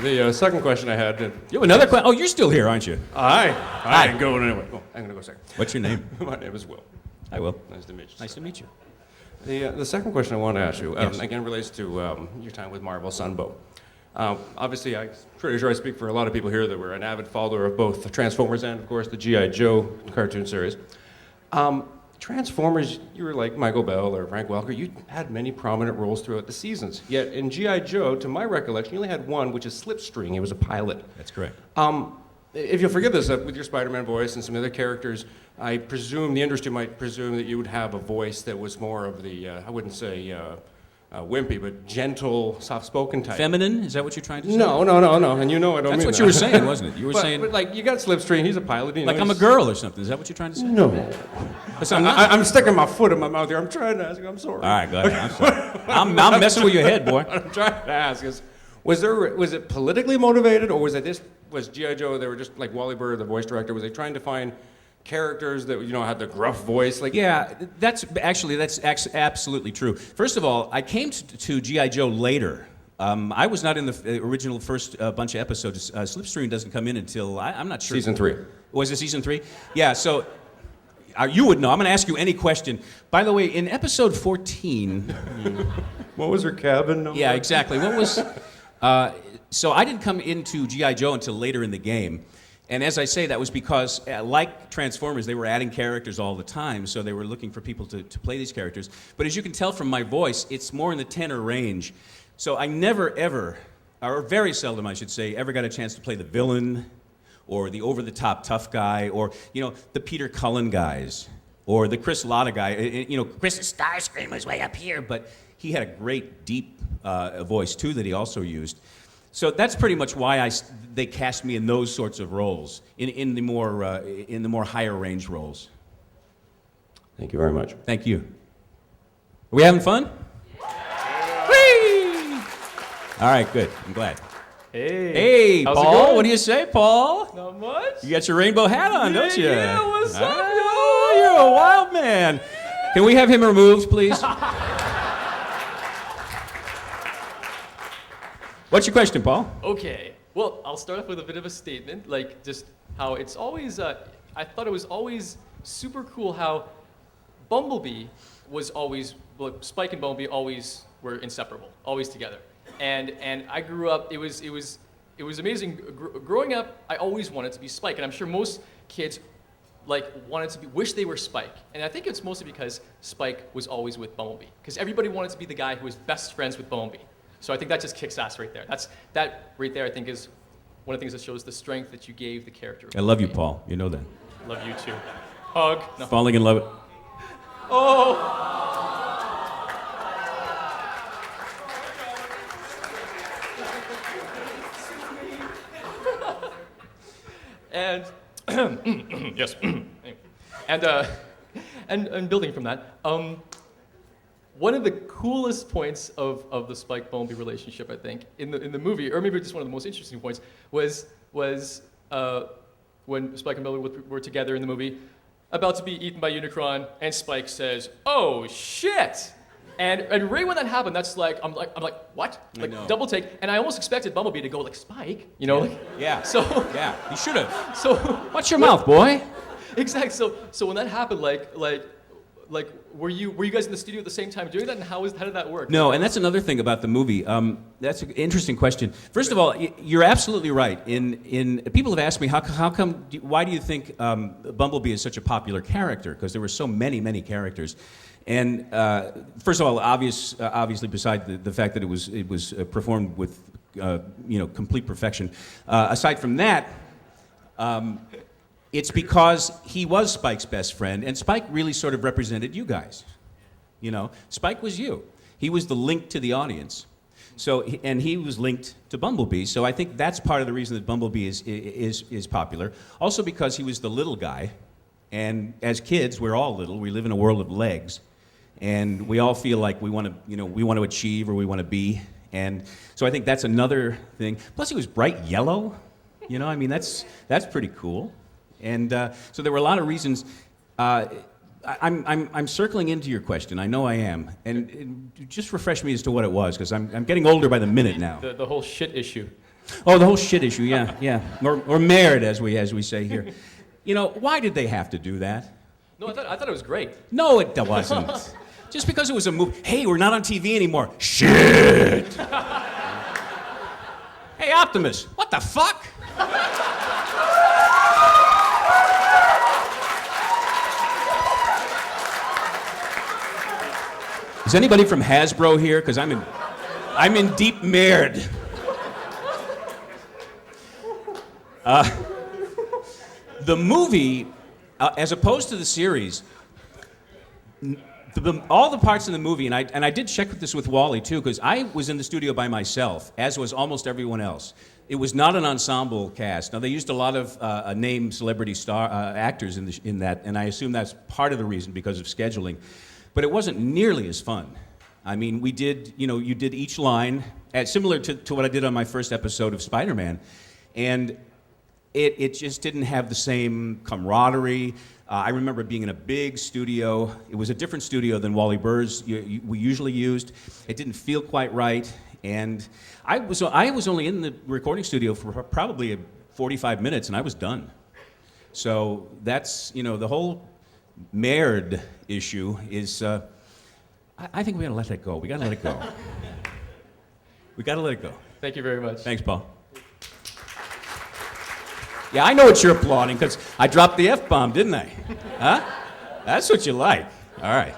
The second question I had. You have another question? Oh, you're still here, aren't you? I ain't going anywhere. Oh, I'm gonna go second. What's your name? My name is Will. Hi, Will. Nice to meet you. Nice to meet you. The second question I want to ask you, Yes. again, relates to your time with Marvel Sunbow. Obviously, I'm pretty sure I speak for a lot of people here that were an avid follower of both the Transformers and, of course, the G.I. Joe cartoon series. Transformers, you were like Michael Bell or Frank Welker. You had many prominent roles throughout the seasons. Yet in G.I. Joe, to my recollection, you only had one, which is Slipstream. He was a pilot. That's correct. If you'll forgive this, with your Spider-Man voice and some other characters, I presume the industry might presume that you would have a voice that was more of the, I wouldn't say wimpy, but gentle, soft-spoken type. Feminine? Is that what you're trying to say? No. And you know I don't mean That's what that. you were saying, wasn't it? You were saying... But like, you got Slipstream, he's a pilot. You like know, I'm a girl or something. Is that what you're trying to say? No. Listen, I'm sticking my foot in my mouth here. I'm trying to ask you. I'm sorry. All right, go ahead. I'm sorry. I'm messing with your head, boy. What I'm trying to ask is, was it politically motivated, or was G.I. Joe, they were just like Wally Bird, the voice director, was they trying to find characters that, had the gruff voice? Like, yeah, that's absolutely true. First of all, I came to G.I. Joe later. I was not in the original first bunch of episodes. Slipstream doesn't come in until, I'm not sure. Season 3. Was it season 3? Yeah, so you would know. I'm going to ask you any question. By the way, in episode 14... What was her cabin number? Yeah, exactly. What was... so I didn't come into G.I. Joe until later in the game. And as I say, that was because, like Transformers, they were adding characters all the time, so they were looking for people to play these characters. But as you can tell from my voice, it's more in the tenor range. So I never, ever, or very seldom, I should say, ever got a chance to play the villain, or the over-the-top tough guy, or, the Peter Cullen guys, or the Chris Latta guy. Chris Starscream was way up here, but he had a great, deep voice, too, that he also used. So that's pretty much why they cast me in those sorts of roles, in the more higher range roles. Thank you very much. Thank you. Are we having fun? Yeah. Whee! All right, good. I'm glad. Hey, how's it Paul. going? What do you say, Paul? Not much. You got your rainbow hat on, don't you? Yeah, what's up, Oh, you're a wild man. Can we have him removed, please? What's your question, Paul? Okay. Well, I'll start off with a bit of a statement, like just how it's always, I thought it was always super cool how Bumblebee was always, well, Spike and Bumblebee always were inseparable, always together. And I grew up, it was amazing. Growing up, I always wanted to be Spike, and I'm sure most kids wish they were Spike. And I think it's mostly because Spike was always with Bumblebee, because everybody wanted to be the guy who was best friends with Bumblebee. So I think that just kicks ass right there. That right there, I think, is one of the things that shows the strength that you gave the character. I love you, Paul. You know that. Love you too. Hug. No. Falling in love. Oh. And yes. And building from that. One of the coolest points of the Spike Bumblebee relationship, I think, in the movie, or maybe just one of the most interesting points, was when Spike and Bumblebee were together in the movie, about to be eaten by Unicron, and Spike says, "Oh shit!" And right when that happened, that's like I'm like what? Like double take, and I almost expected Bumblebee to go like Spike, Yeah. So yeah, he should have. So watch your mouth, boy. Exactly. So when that happened, were you guys in the studio at the same time doing that, and how did that work? No, and that's another thing about the movie. That's an interesting question. First of all, you're absolutely right. In people have asked me why do you think Bumblebee is such a popular character? Because there were so many characters. And first of all, obviously, beside the fact that it was performed with complete perfection. Aside from that. It's because he was Spike's best friend, and Spike really sort of represented you guys. Spike was you. He was the link to the audience. And he was linked to Bumblebee. So I think that's part of the reason that Bumblebee is popular. Also because he was the little guy, and as kids, we're all little. We live in a world of legs, and we all feel like we want to achieve or we want to be. And so I think that's another thing. Plus, he was bright yellow. That's pretty cool. And so there were a lot of reasons. I'm circling into your question. I know I am. And just refresh me as to what it was, because I'm getting older by the minute now. The whole shit issue. Oh, the whole shit issue, yeah. Or merit, as we say here. You know, why did they have to do that? No, I thought it was great. No, it wasn't. Just because it was a movie. Hey, we're not on TV anymore. Shit! Hey, Optimus, what the fuck? Is anybody from Hasbro here? Because I'm in deep merit. The movie, as opposed to the series, all the parts in the movie, and I did check this with Wally too, because I was in the studio by myself, as was almost everyone else. It was not an ensemble cast. Now they used a lot of named celebrity actors in that, and I assume that's part of the reason because of scheduling. But it wasn't nearly as fun. I mean, we did, you did each line, similar to what I did on my first episode of Spider-Man, and it just didn't have the same camaraderie. I remember being in a big studio. It was a different studio than Wally Burr's we usually used. It didn't feel quite right, and I was only in the recording studio for probably 45 minutes, and I was done. So that's, the whole Maird issue is, I think we gotta let that go. We gotta let it go. We gotta let it go. Thank you very much. Thanks, Paul. Yeah, I know what you're applauding, because I dropped the F-bomb, didn't I? Huh? That's what you like. All right.